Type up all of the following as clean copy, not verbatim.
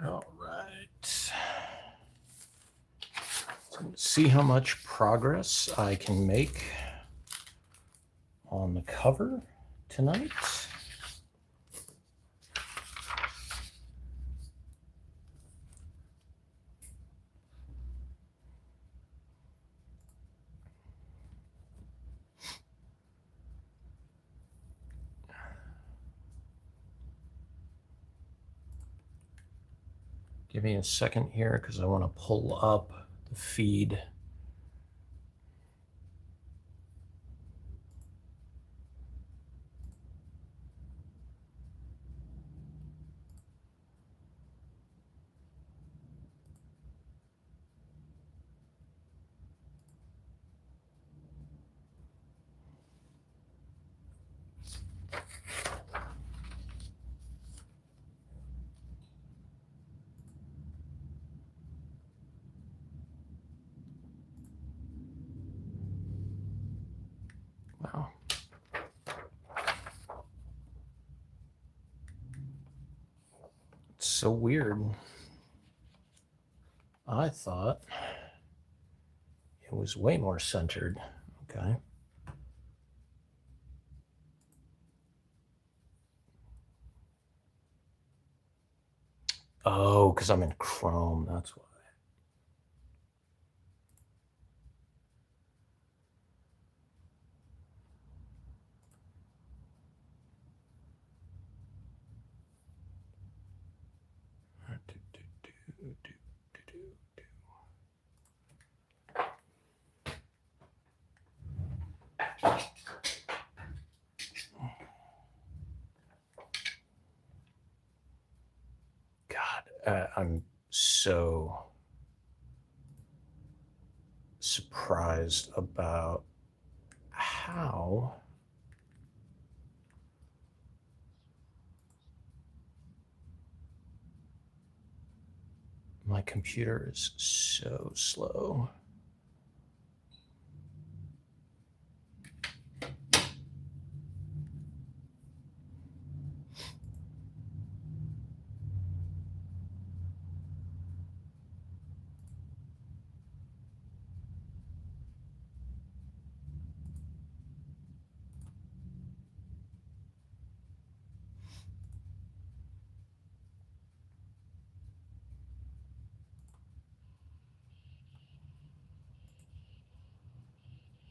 All right. So see how much progress I can make on the cover tonight. Give me a second here because I want to pull up the feed. Wow. It's so weird. I thought it was way more centered. Okay. Oh, because I'm in Chrome. That's why. God, I'm so surprised about how my computer is so slow.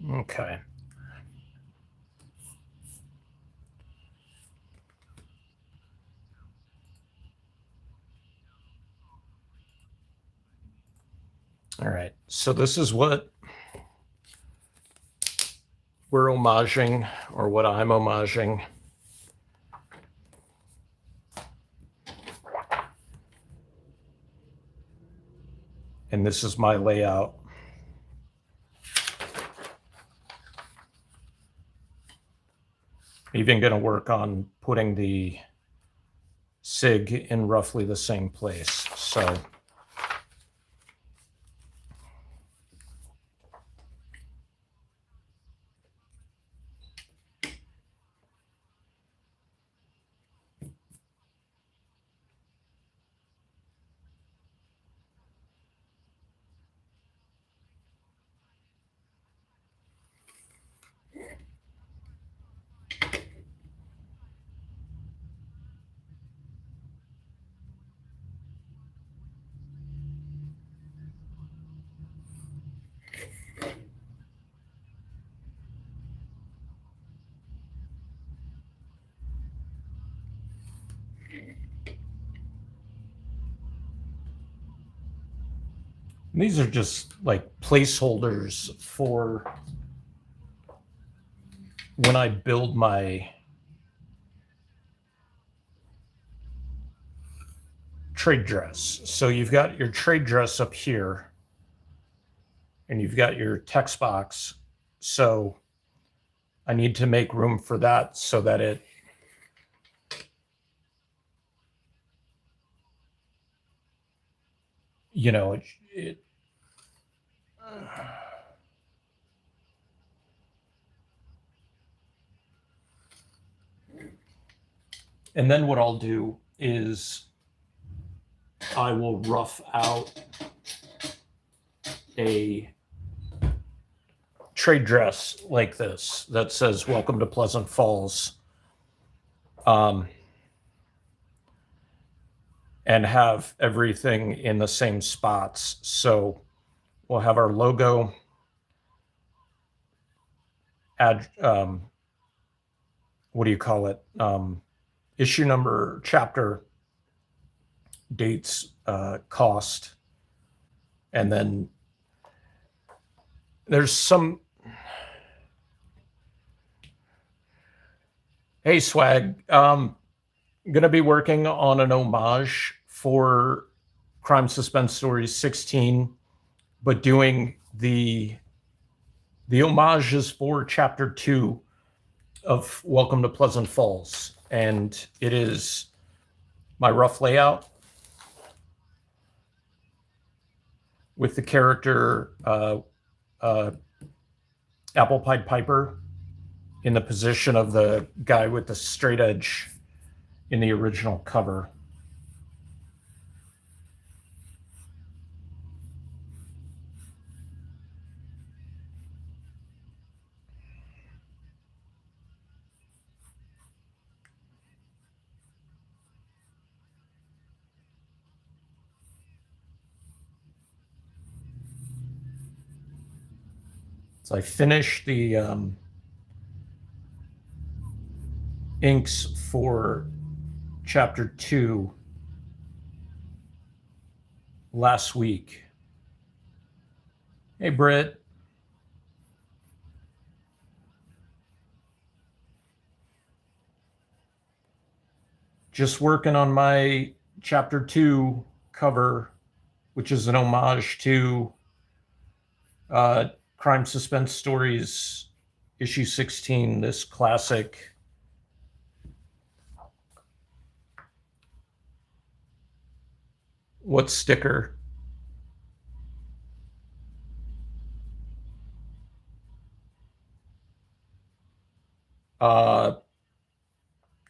Okay. All right. So this is what we're homaging, or what I'm homaging. And this is my layout. Even going to work on putting the SIG in roughly the same place. So These are just like placeholders for when I build my trade dress. So you've got your trade dress up here, and you've got your text box. So I need to make room for that so that it it and then what I'll do is I will rough out a trade dress like this that says "Welcome to Pleasant Falls," and have everything in the same spots. So we'll have our logo, add what do you call it? Issue number, chapter, dates, cost, and then there's some. Hey, Swag. I'm going to be working on an homage for Crime Suspense Stories 16, but doing the homage is for Chapter 2 of Welcome to Pleasant Falls, and it is my rough layout with the character Apple Pied Piper in the position of the guy with the straight edge in the original cover. So I finished the inks for Chapter 2 last week. Hey, Britt. Just working on my Chapter 2 cover, which is an homage to Crime Suspense Stories issue 16, this classic what sticker?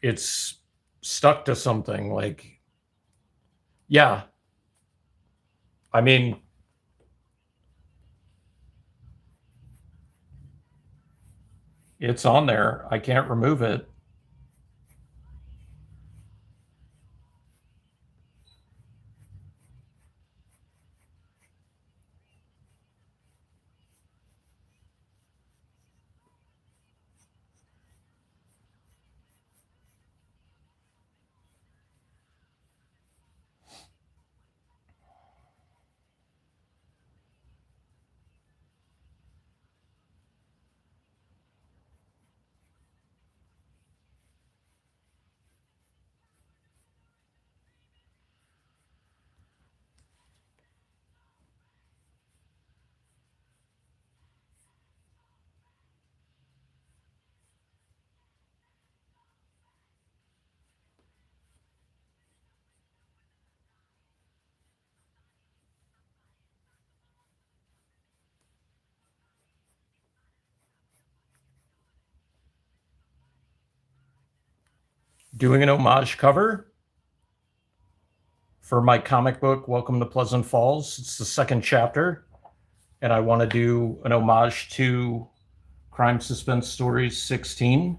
It's stuck to something, like, yeah. I mean, it's on there. I can't remove it. Doing an homage cover for my comic book, Welcome to Pleasant Falls. It's the second chapter, and I want to do an homage to Crime Suspense Stories 16.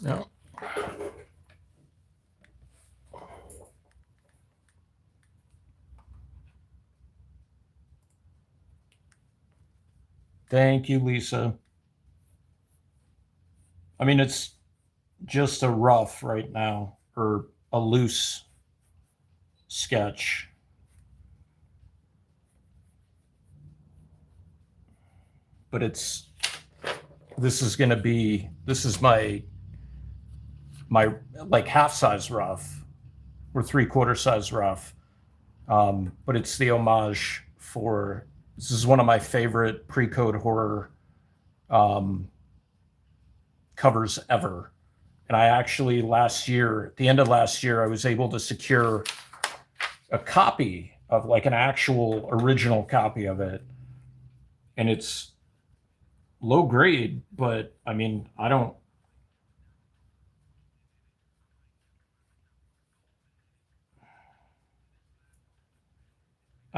Yeah. Thank you, Lisa. I mean, it's just a rough right now, or a loose sketch. But this is my like half size rough or 3/4 size rough. But it's the homage for this is one of my favorite pre-code horror um, covers ever. And I actually last year, at the end of last year, I was able to secure a copy of like an actual original copy of it. And it's low grade, but I mean, I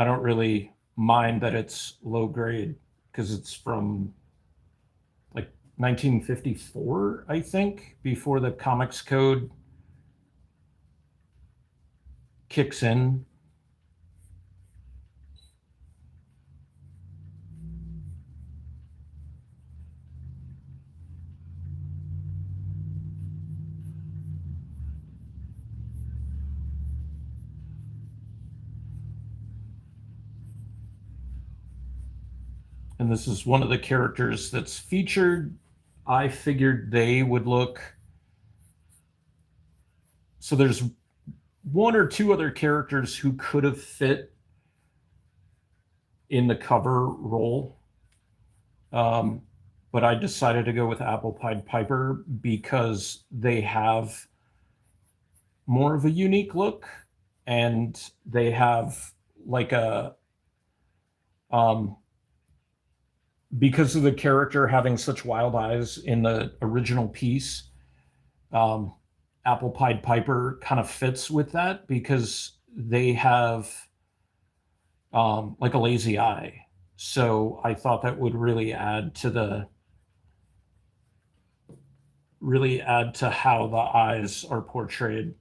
don't really mind that it's low grade because it's from like 1954, I think, before the comics code kicks in. And this is one of the characters that's featured. I figured they would look. So there's one or two other characters who could have fit in the cover role. Um, but I decided to go with Apple Pied Piper because they have more of a unique look and they have like a um, because of the character having such wild eyes in the original piece. um, Apple Pied Piper kind of fits with that because they have like a lazy eye. So I thought that would really add to how the eyes are portrayed.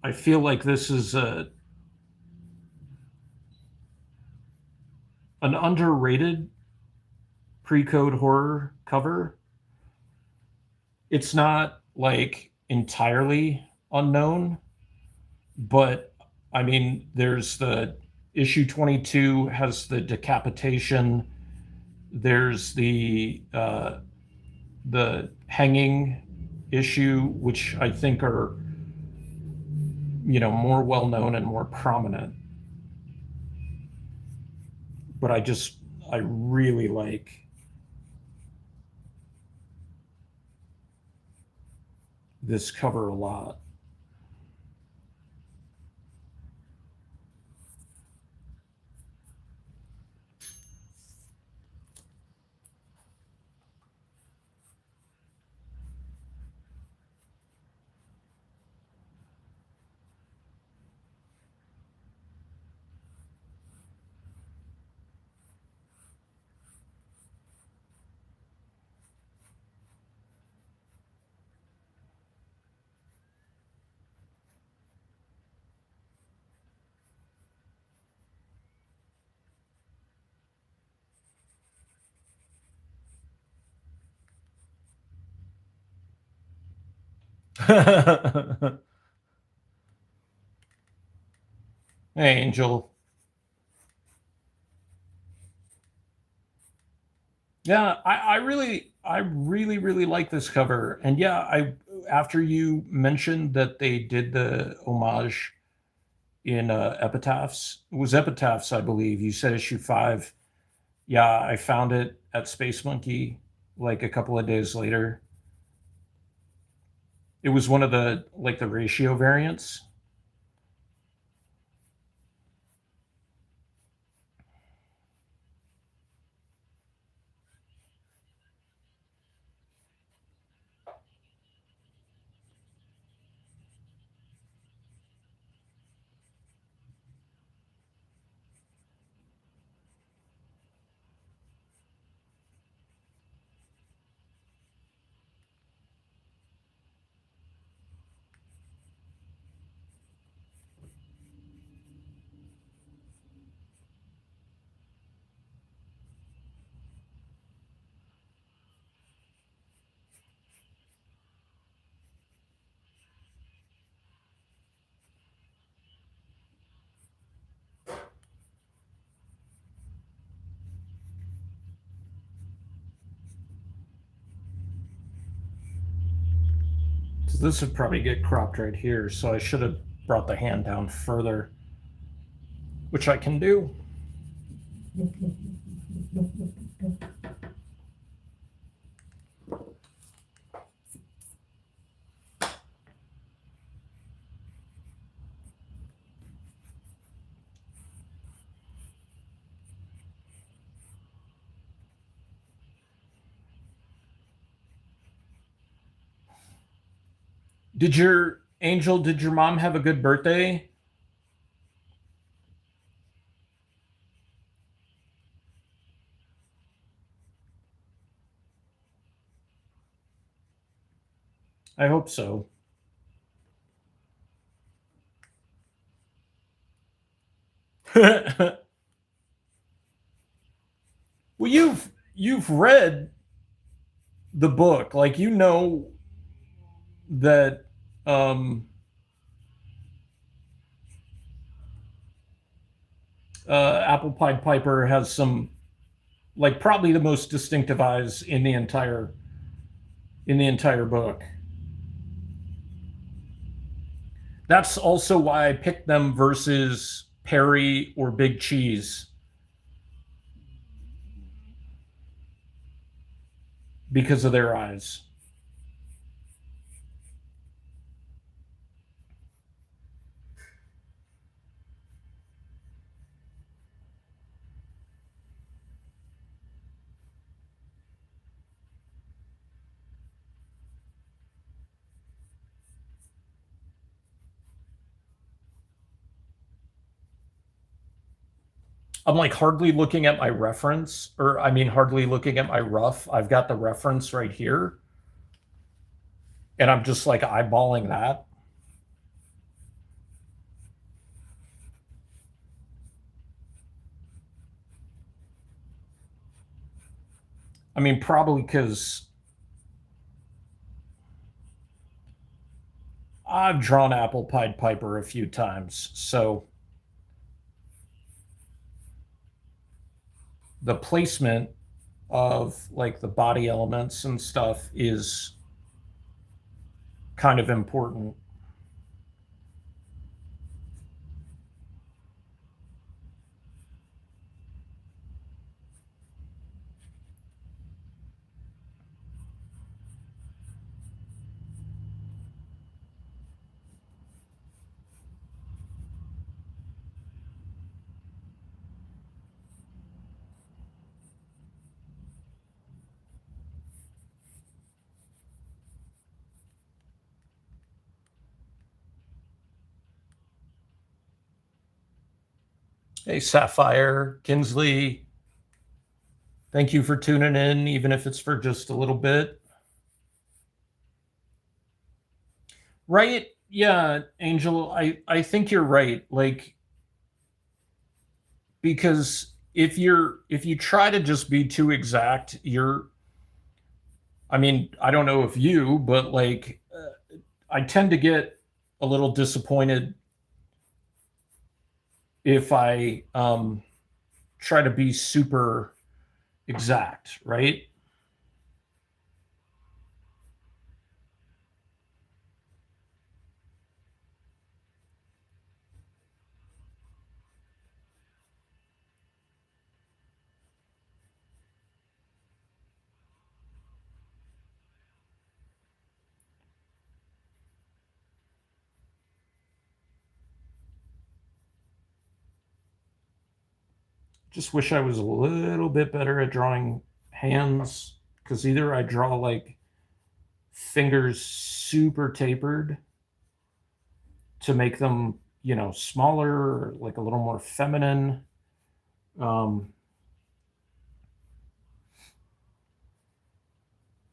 I feel like this is an underrated pre-code horror cover. It's not like entirely unknown, but I mean, there's the issue 22 has the decapitation. There's the hanging issue, which I think are more well known and more prominent. But I really like this cover a lot. Hey, Angel. Yeah, I really like this cover. And yeah, I after you mentioned that they did the homage in Epitaphs, it was Epitaphs, I believe. You said issue 5. Yeah, I found it at Space Monkey like a couple of days later. It was one of the ratio variants. So this would probably get cropped right here, so I should have brought the hand down further, which I can do. Did your mom have a good birthday? I hope so. Well, you've read the book, like you know that Apple Pied Piper has some, like, probably the most distinctive eyes in the entire book. That's also why I picked them versus Perry or Big Cheese, because of their eyes. I'm like hardly looking at my reference, or I mean, hardly looking at my rough. I've got the reference right here, and I'm just like eyeballing that. I mean, probably because I've drawn Apple Pied Piper a few times. So the placement of like the body elements and stuff is kind of important. Hey, Sapphire, Kinsley, thank you for tuning in, even if it's for just a little bit. Right? Yeah, Angel, I think you're right. Like, because if you try to just be too exact, I mean, I don't know if you, but like, I tend to get a little disappointed if I try to be super exact, right? Just wish I was a little bit better at drawing hands, because either I draw like fingers super tapered to make them, smaller, like a little more feminine. Um,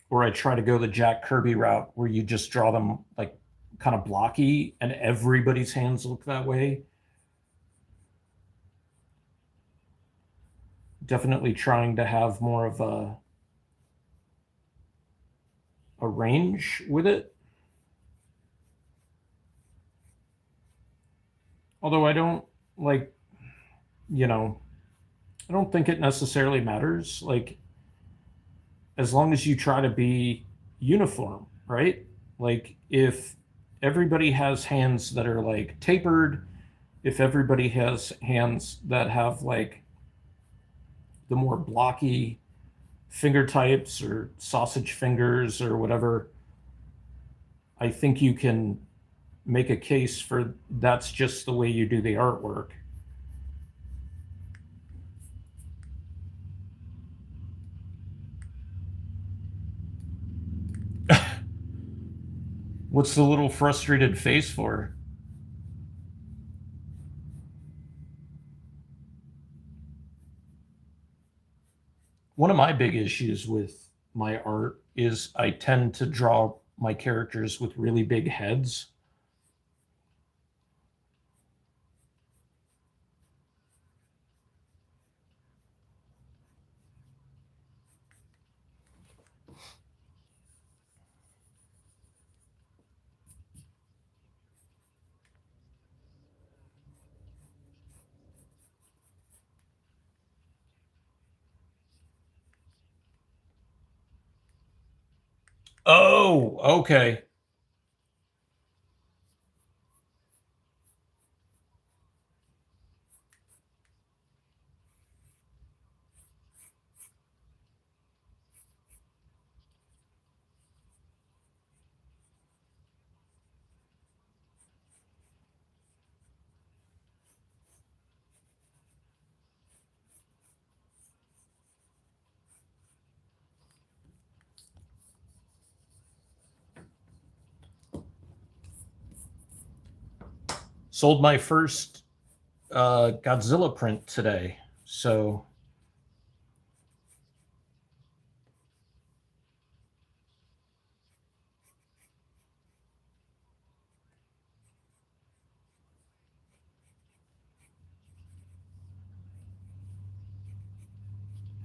or I try to go the Jack Kirby route where you just draw them like kind of blocky and everybody's hands look that way. Definitely trying to have more of a range with it. Although I don't like, you know, I don't think it necessarily matters. Like, as long as you try to be uniform, right? Like if everybody has hands that are like tapered, if everybody has hands that have like the more blocky finger types or sausage fingers or whatever, I think you can make a case for that's just the way you do the artwork. What's the little frustrated face for? One of my big issues with my art is I tend to draw my characters with really big heads. Oh, okay. Sold my first Godzilla print today. So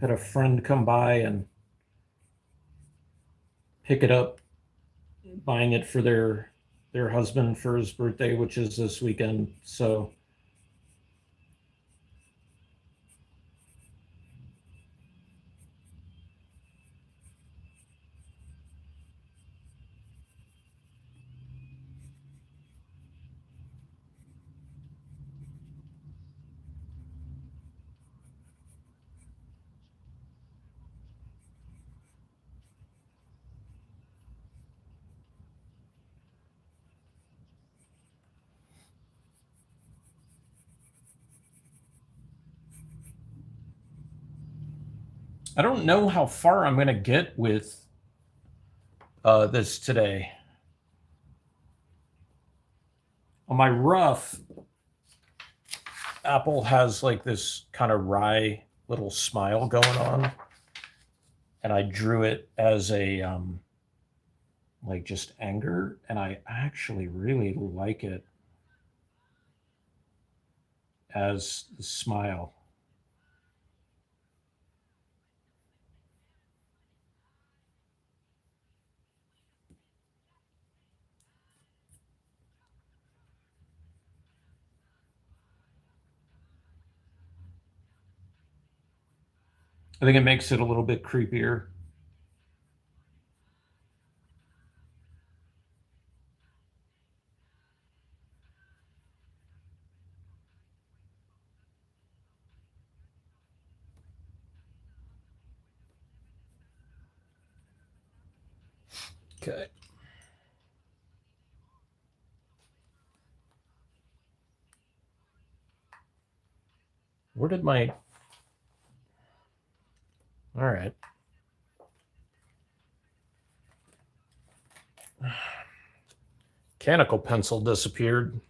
had a friend come by and pick it up, buying it for their husband for his birthday, which is this weekend. So I don't know how far I'm going to get with this today. On my rough, Apple has like this kind of wry little smile going on, and I drew it as a like just anger, and I actually really like it as the smile. I think it makes it a little bit creepier. Okay. Where did my. All right. Mechanical pencil disappeared.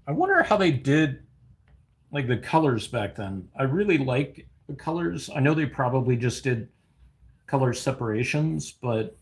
I wonder how they did like the colors back then. I really like the colors. I know they probably just did color separations, but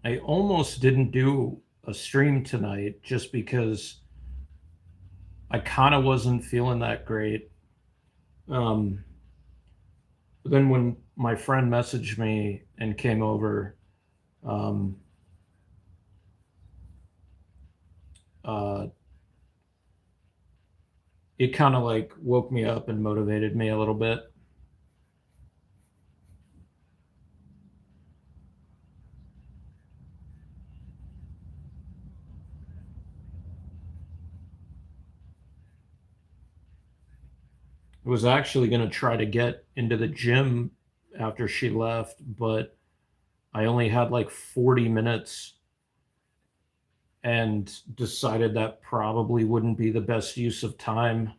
I almost didn't do a stream tonight just because I kind of wasn't feeling that great. Um, then when my friend messaged me and came over, um, uh, it kind of like woke me up and motivated me a little bit. I was actually going to try to get into the gym after she left, but I only had like 40 minutes and decided that probably wouldn't be the best use of time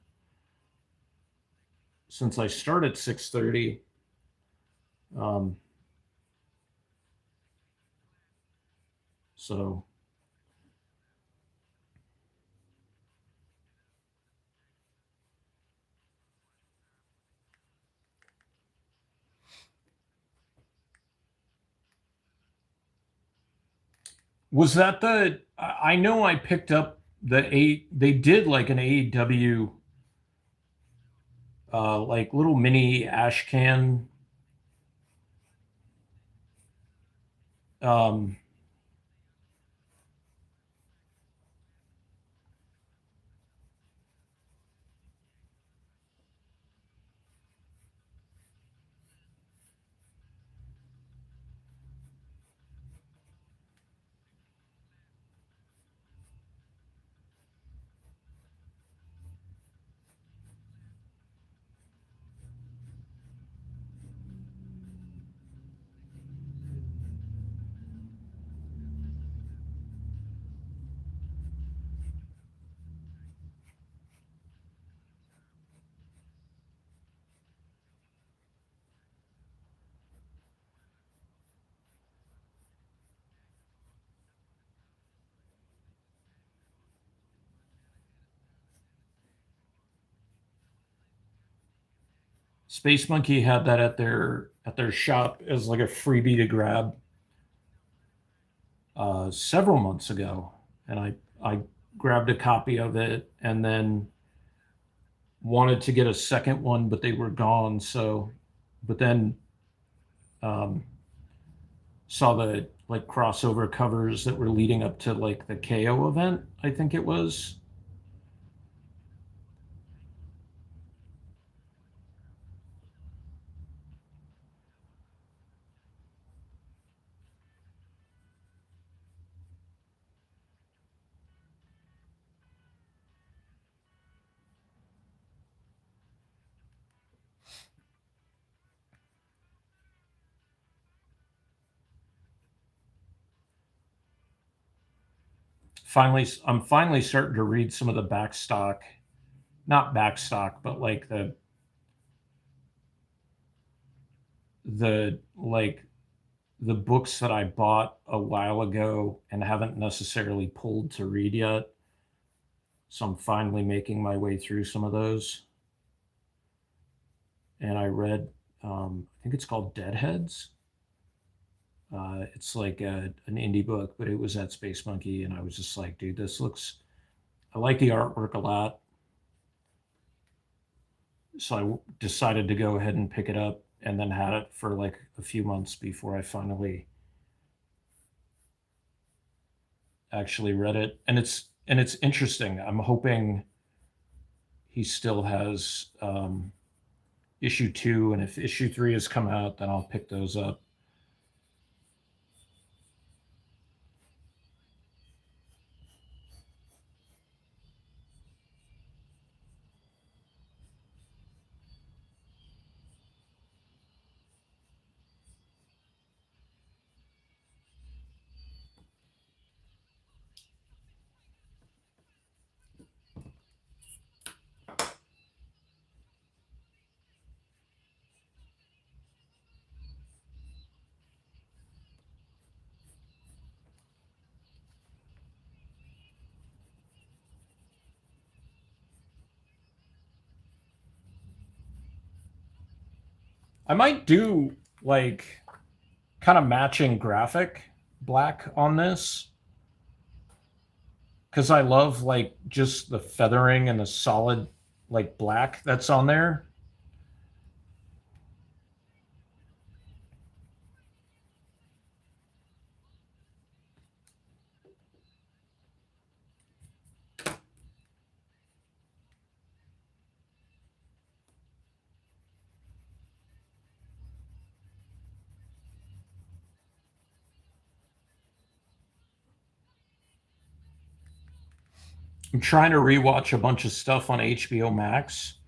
since I start at 6:30. Um, so was that I know I picked up they did like an AEW like little mini ash can. Um, Space Monkey had that at their shop as like a freebie to grab several months ago, and I grabbed a copy of it and then wanted to get a second one, but they were gone. So, but then um, saw the like crossover covers that were leading up to like the KO event. I think it was. Finally, I'm finally starting to read some of the backstock, not backstock, but like the like the books that I bought a while ago and haven't necessarily pulled to read yet. So I'm finally making my way through some of those. and I read, I think it's called Deadheads. It's like an indie book, but it was at Space Monkey, and I was just like, dude, this looks. I like the artwork a lot, so I decided to go ahead and pick it up, and then had it for like a few months before I finally actually read it. And it's interesting. I'm hoping he still has issue 2, and if issue 3 has come out, then I'll pick those up. I might do like kind of matching graphic black on this because I love like just the feathering and the solid like black that's on there. I'm trying to rewatch a bunch of stuff on HBO Max.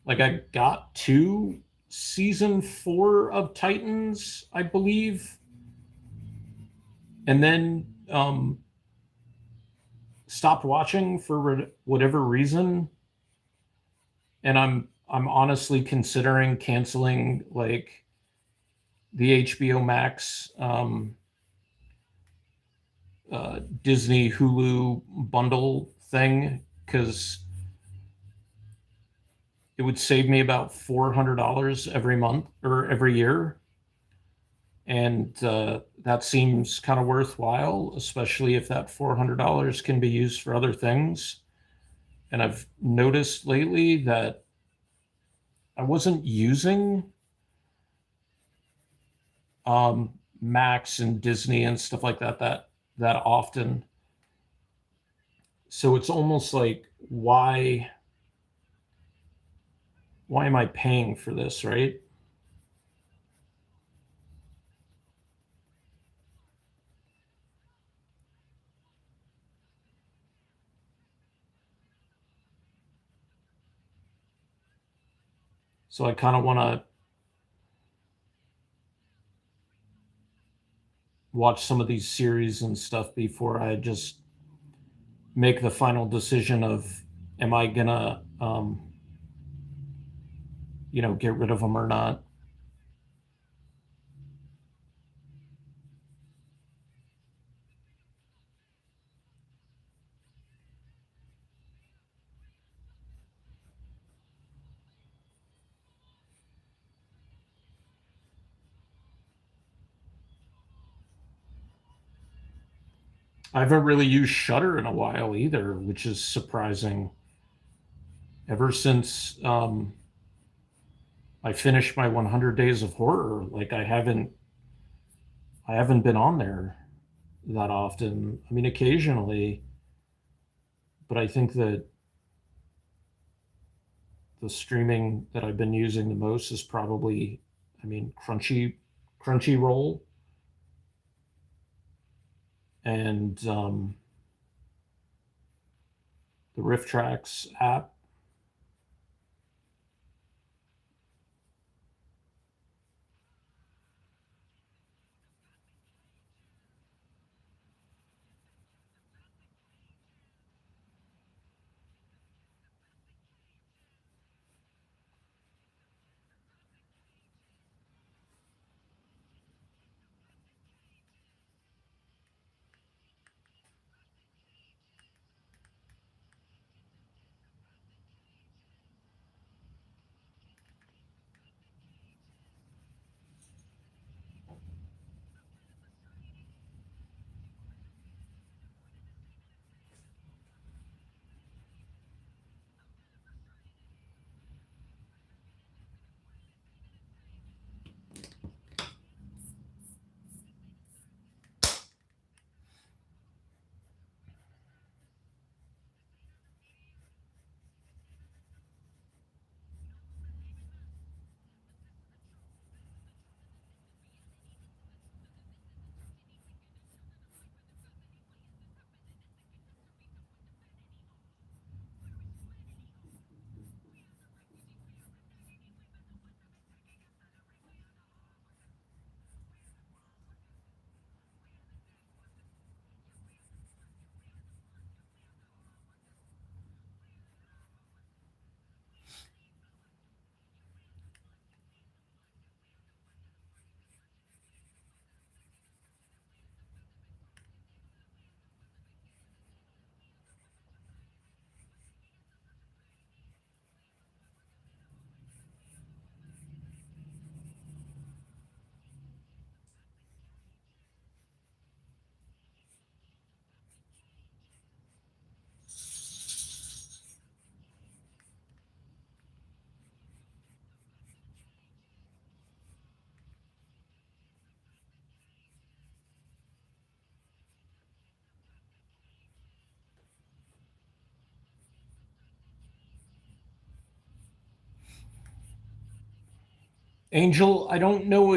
Like I got to season 4 of Titans, I believe, and then stopped watching for whatever reason. And I'm honestly considering canceling like the HBO Max Disney Hulu bundle thing because it would save me about $400 every month or every year, and that seems kind of worthwhile, especially if that $400 can be used for other things. And I've noticed lately that I wasn't using Max and Disney and stuff like that often. So it's almost like why am I paying for this, right? So I kind of want to watch some of these series and stuff before I just make the final decision of am I gonna get rid of them or not. I haven't really used Shutter in a while either, which is surprising. Ever since I finished my 100 Days of Horror, like I haven't been on there that often. I mean, occasionally, but I think that the streaming that I've been using the most is probably, I mean, Crunchyroll, and the Rift Tracks app. Angel, I don't know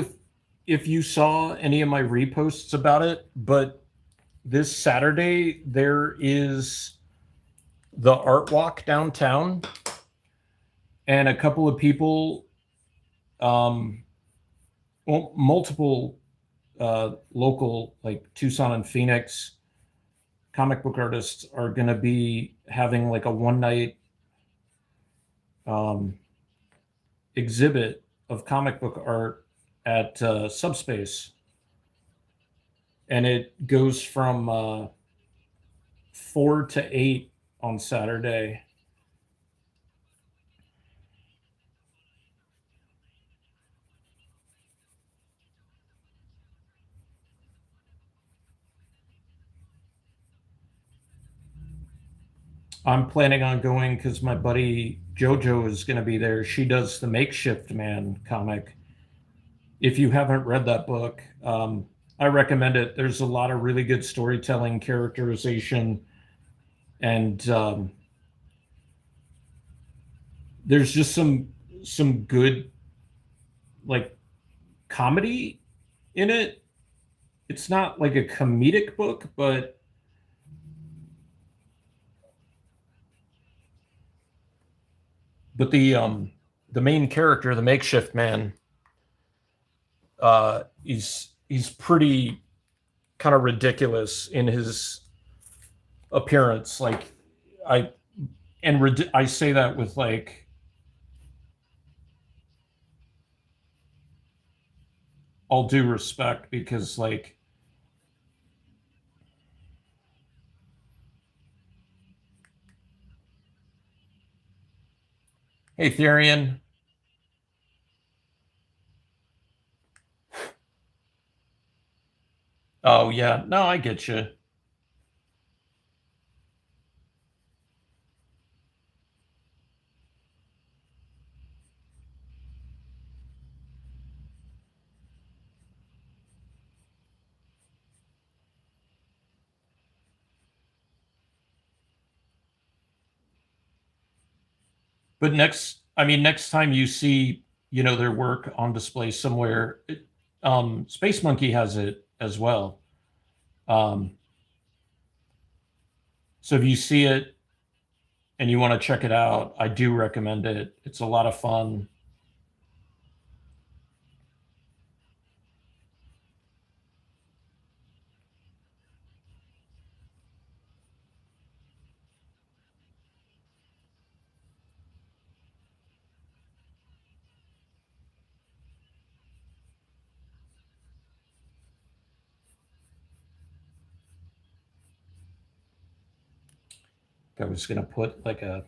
if you saw any of my reposts about it, but this Saturday there is the art walk downtown, and a couple of people, um, well, multiple local, like Tucson and Phoenix comic book artists are going to be having like a one night um, exhibit of comic book art at Subspace, and it goes from 4 to 8 on Saturday. I'm planning on going because my buddy JoJo is going to be there. She does the Makeshift Man comic. If you haven't read that book, I recommend it. There's a lot of really good storytelling, characterization, and there's just some good like comedy in it. It's not like a comedic book, but the main character, the Makeshift Man, he's pretty kind of ridiculous in his appearance. Like I I say that with like all due respect, because like, hey Therian. Oh yeah, no, I get you. But next time you see, their work on display somewhere, Space Monkey has it as well. Um, so if you see it and you want to check it out, I do recommend it. It's a lot of fun. I was gonna put like a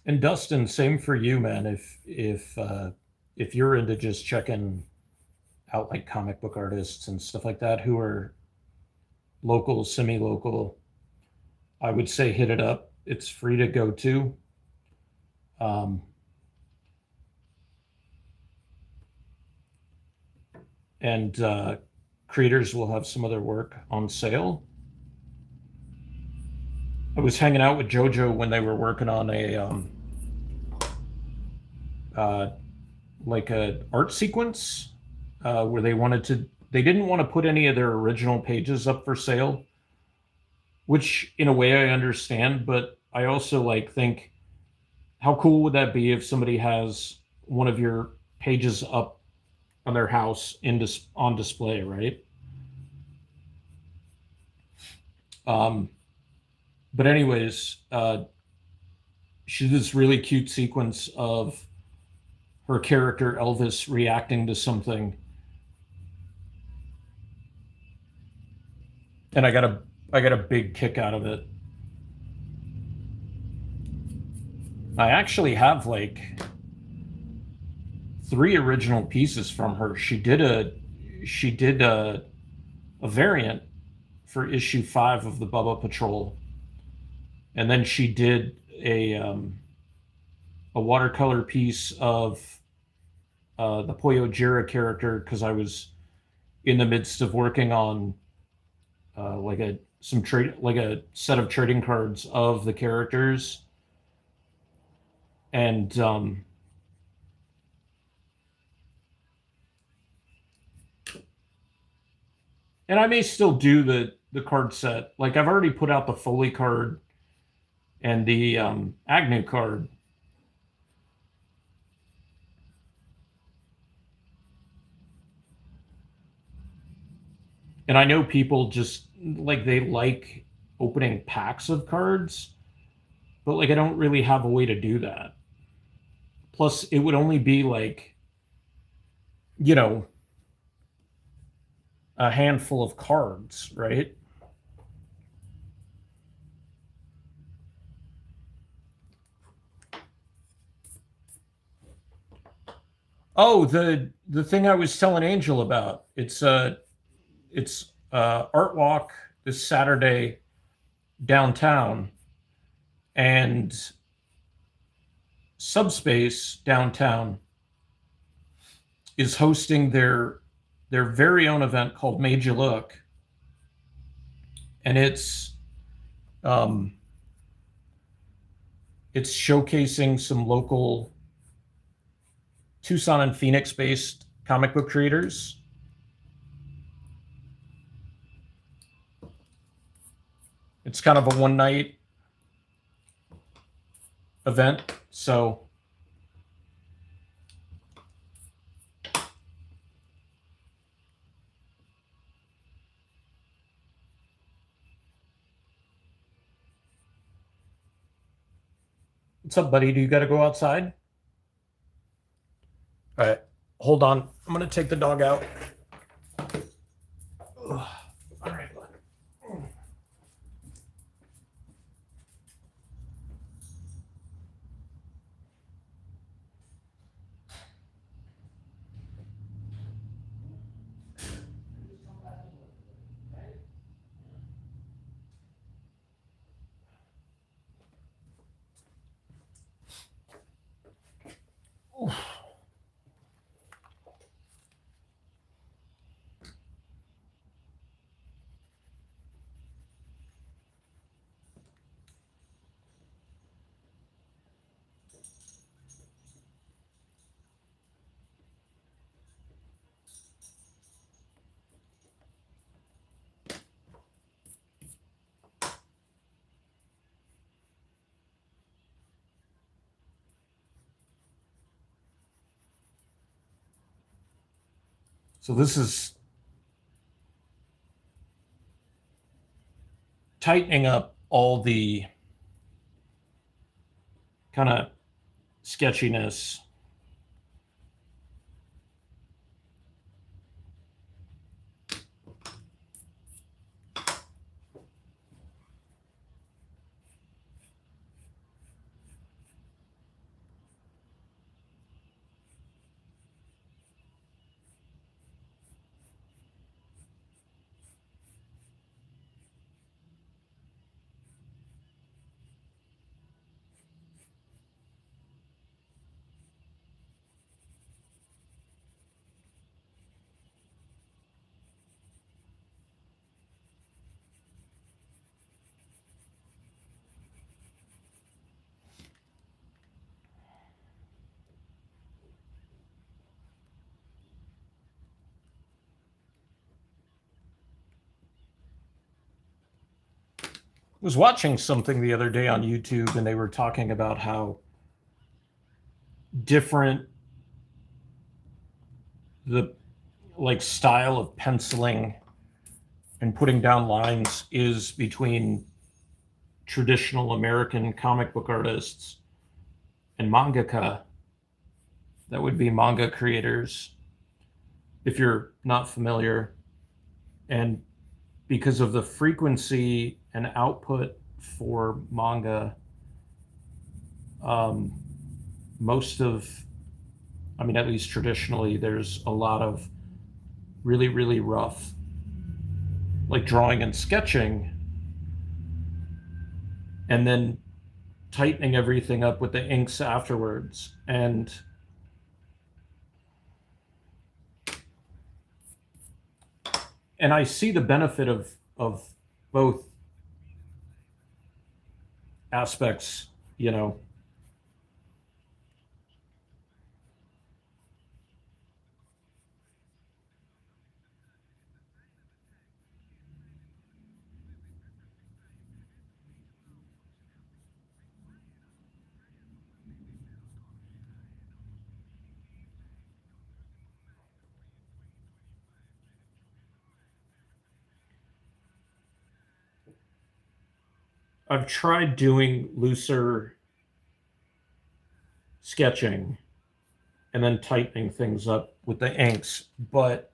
and Dustin, same for you, man. If you're into just checking out like comic book artists and stuff like that who are local, semi-local, I would say hit it up. It's free to go to. Um, and creators will have some of their work on sale. I was hanging out with JoJo when they were working on uh, like a art sequence where they didn't want to put any of their original pages up for sale, which in a way I understand, but I also like think, how cool would that be if somebody has one of your pages up on their house on display, right? Um, but anyways, she did this really cute sequence of her character Elvis reacting to something, and I got a big kick out of it. I actually have like 3 original pieces from her. She did a variant for issue 5 of the Bubba Patrol, and then she did a watercolor piece of the Poyo Jira character because I was in the midst of working on like a set of trading cards of the characters, and I may still do the card set. Like I've already put out the Foley card and the Agnew card. And I know people just like they like opening packs of cards, but like I don't really have a way to do that. Plus, it would only be like, you know, a handful of cards, right? Oh, the thing I was telling Angel about. It's art walk this Saturday downtown, and Subspace downtown is hosting their very own event called Made You Look, and um, it's showcasing some local Tucson and Phoenix based comic book creators. It's kind of a one night event. So what's up, buddy? Do you got to go outside? All right, hold on. I'm going to take the dog out. Ugh. All right, bud. Oof. So this is tightening up all the kind of sketchiness. I was watching something the other day on YouTube, and they were talking about how different the like style of penciling and putting down lines is between traditional American comic book artists and mangaka. That would be manga creators, if you're not familiar. And because of the frequency and output for manga, most of, I mean, at least traditionally, there's a lot of really, really rough, like drawing and sketching. And then tightening everything up with the inks afterwards. And I see the benefit of both aspects, you know. I've tried doing looser sketching and then tightening things up with the inks, but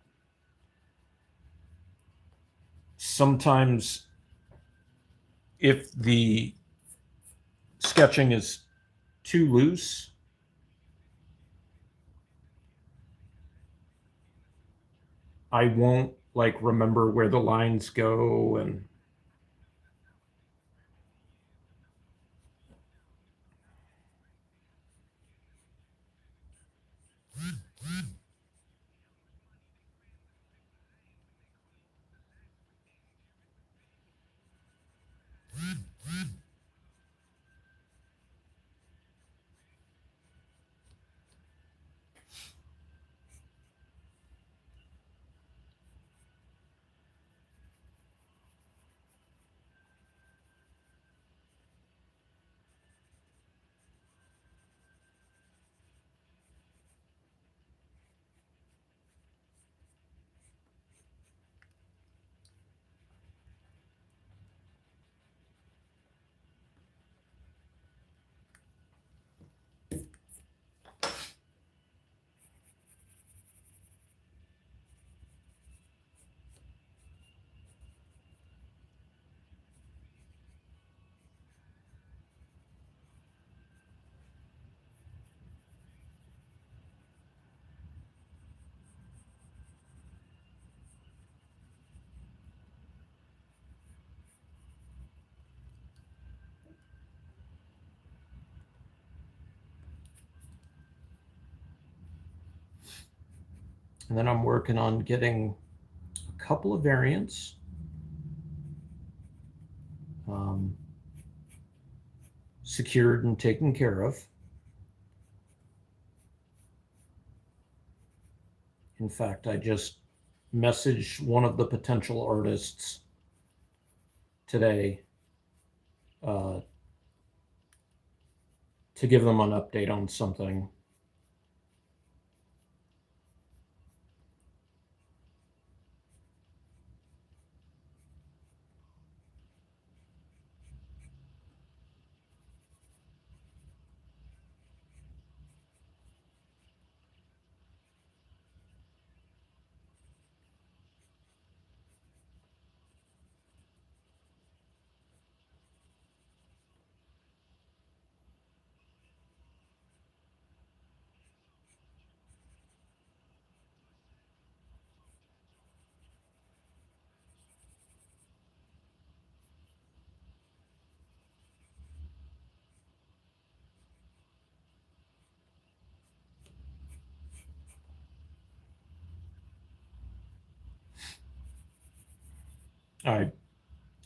sometimes if the sketching is too loose, I won't like remember where the lines go. And then I'm working on getting a couple of variants. Secured and taken care of. In fact, I just messaged one of the potential artists today to give them an update on something.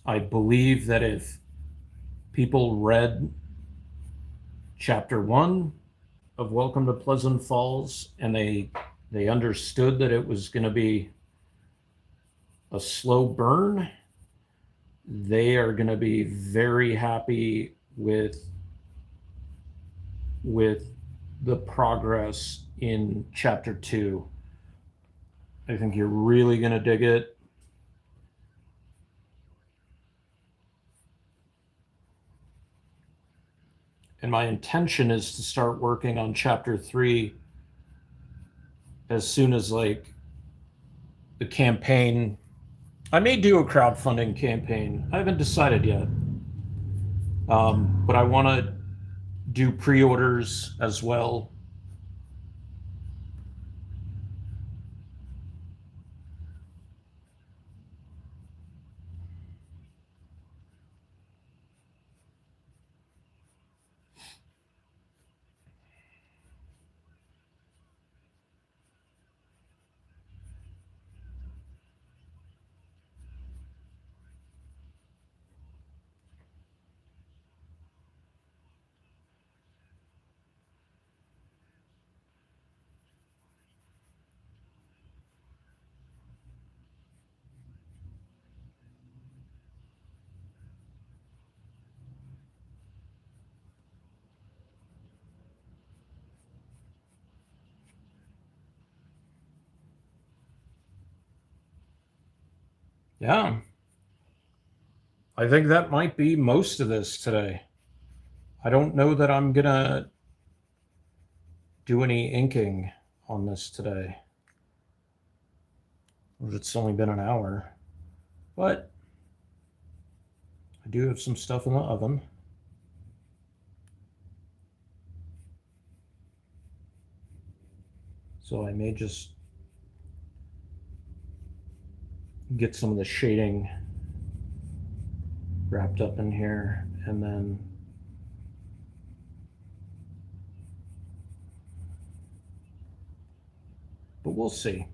I believe that if people read chapter 1 of Welcome to Pleasant Falls and they understood that it was going to be a slow burn, they are going to be very happy with the progress in chapter 2. I think you're really going to dig it. And my intention is to start working on chapter 3 as soon as like the campaign. I may do a crowdfunding campaign. I haven't decided yet. But I want to do pre-orders as well. Yeah. I think that might be most of this today. I don't know that I'm gonna do any inking on this today. It's only been an hour, but I do have some stuff in the oven. So I may just get some of the shading wrapped up in here and then but we'll see.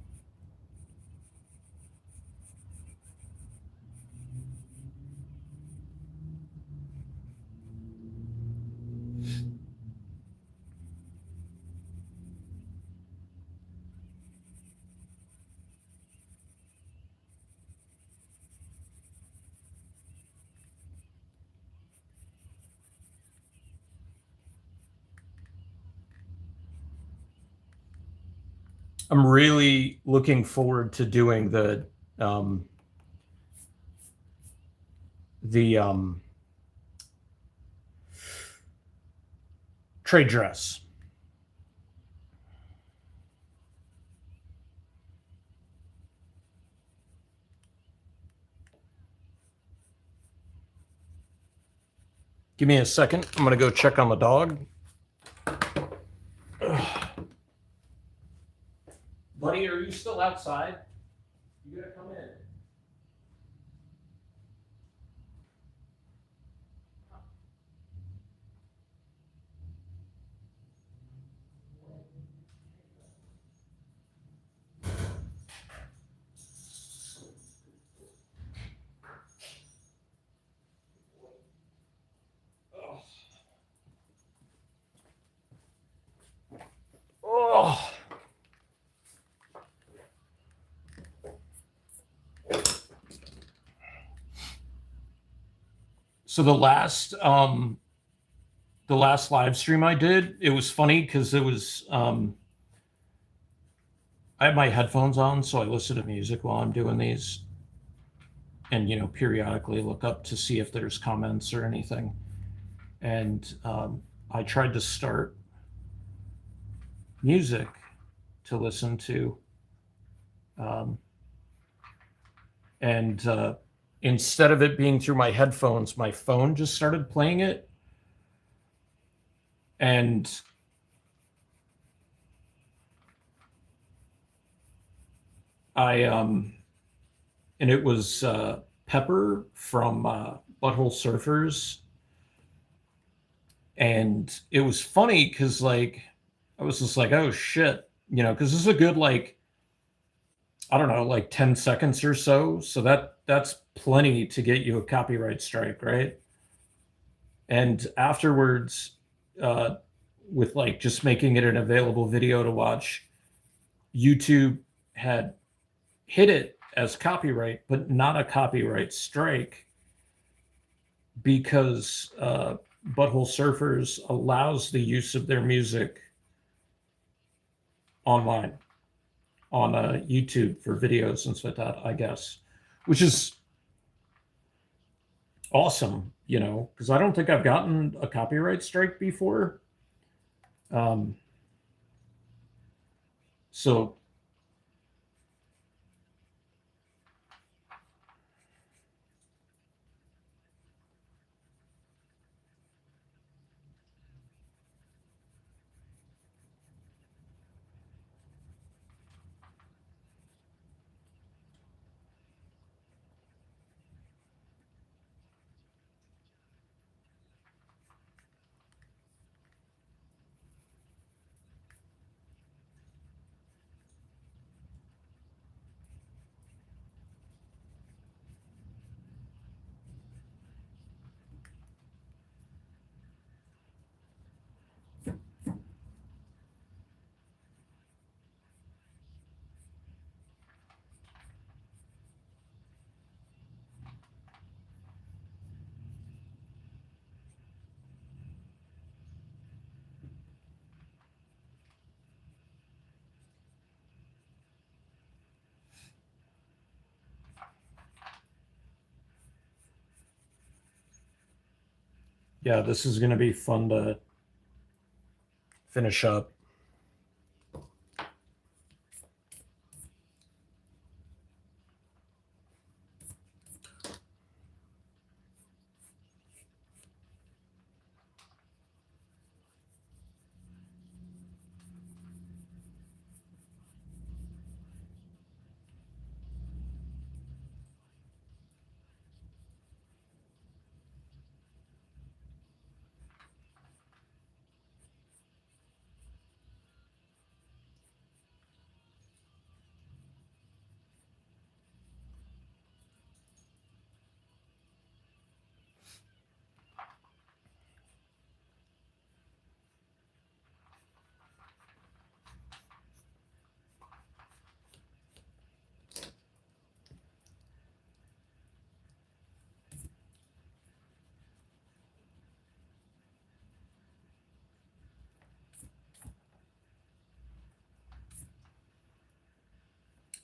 I'm really looking forward to doing um, the trade dress. Give me a second. I'm gonna go check on the dog. Ugh. Buddy, are you still outside? You gotta come in. Oh. So the last live stream I did, it was funny because it was I have my headphones on, so I listen to music while I'm doing these, and periodically look up to see if there's comments or anything. And I tried to start music to listen to, um, and instead of it being through my headphones, my phone just started playing it, and and it was Pepper from Butthole Surfers, and it was funny because I was just like, oh shit, because this is a good I don't know, like 10 seconds or so. So that's plenty to get you a copyright strike, right? And afterwards, uh, with just making it an available video to watch, YouTube had hit it as copyright, but not a copyright strike because Butthole Surfers allows the use of their music online on YouTube for videos and stuff like that, I guess, which is awesome, because I don't think I've gotten a copyright strike before. Um, so Yeah, this is going to be fun to finish up.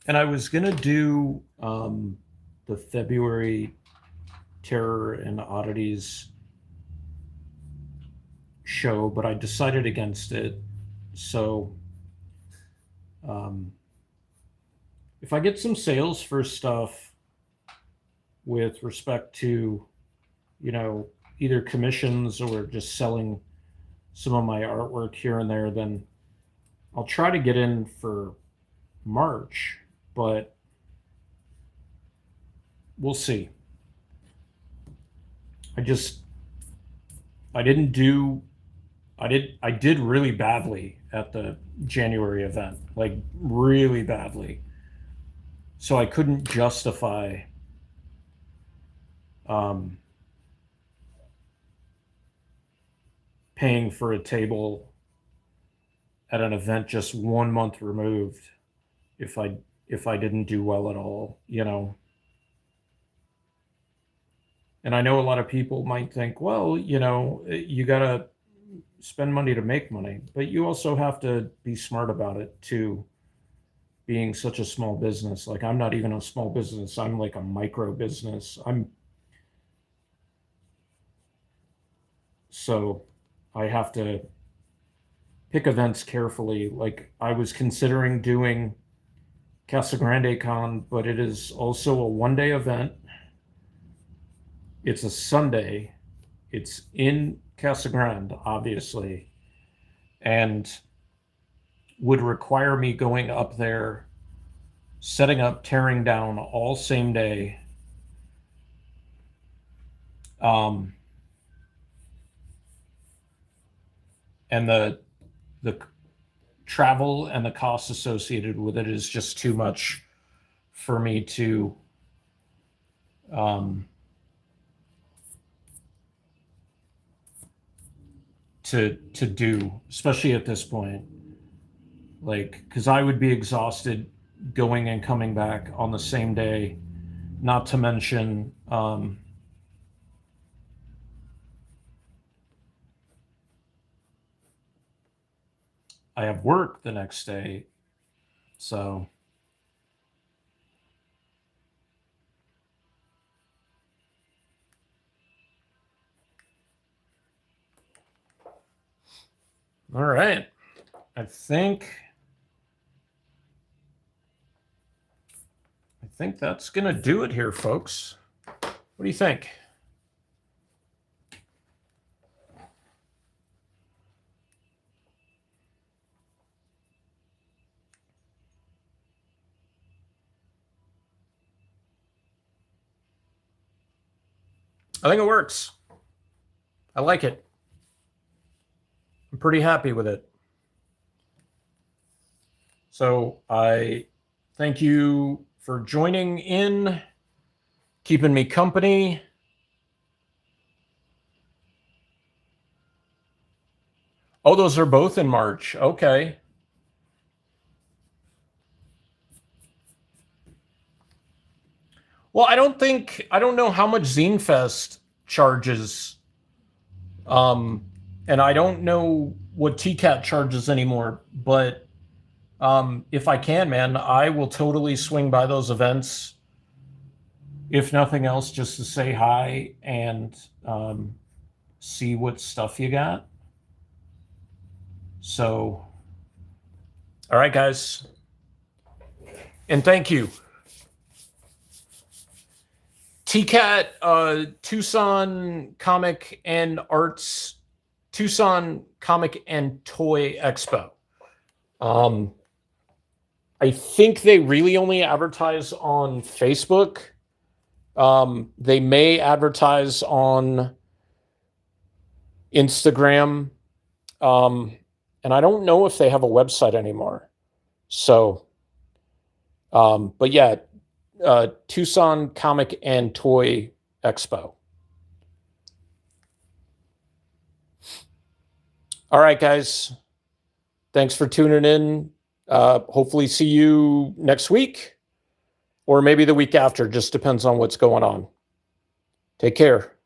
And I was going to do the February Terror and Oddities show, but I decided against it. So if I get some sales for stuff with respect to, either commissions or just selling some of my artwork here and there, then I'll try to get in for March, but we'll see. I did really badly at the January event, like really badly. So I couldn't justify paying for a table at an event just 1 month removed if I didn't do well at all, And I know a lot of people might think, well, you got to spend money to make money, but you also have to be smart about it too. Being such a small business, like I'm not even a small business, I'm like a micro business. So I have to pick events carefully. Like I was considering doing Casa Grande Con, but it is also a 1-day event. It's a Sunday. It's in Casa Grande, obviously, and would require me going up there, setting up, tearing down all same day. And the travel and the costs associated with it is just too much for me to do, especially at this point. Like, because I would be exhausted going and coming back on the same day, not to mention I have work the next day. So all right. I think that's going to do it here, folks. What do you think? I think it works. I like it. I'm pretty happy with it. So I thank you for joining in, keeping me company. Oh, those are both in March. Okay. Well, I don't know how much Zine Fest charges. And I don't know what TCAT charges anymore, but if I can, man, I will totally swing by those events. If nothing else, just to say hi and see what stuff you got. So, all right, guys. And thank you. TCAT, Tucson Comic and Arts, Tucson Comic and Toy Expo. I think they really only advertise on Facebook. They may advertise on Instagram. And I don't know if they have a website anymore. So, but yeah, Tucson Comic and Toy Expo. All right, guys. Thanks for tuning in. Hopefully see you next week or maybe the week after. Just depends on what's going on. Take care.